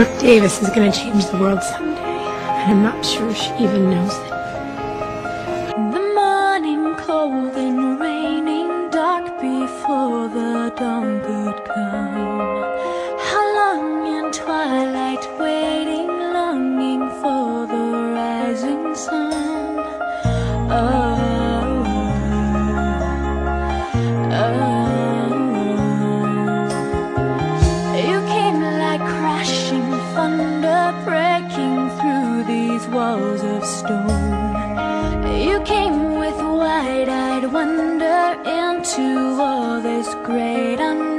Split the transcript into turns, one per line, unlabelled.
Brooke Davis is going to change the world someday, and I'm not sure she even knows it.
The morning cold and raining, dark before the dawn could come. How long in twilight waiting, longing for the rising sun. Oh, you came like crashing thunder, breaking through these walls of stone. You came with wide-eyed wonder into all this great unknown.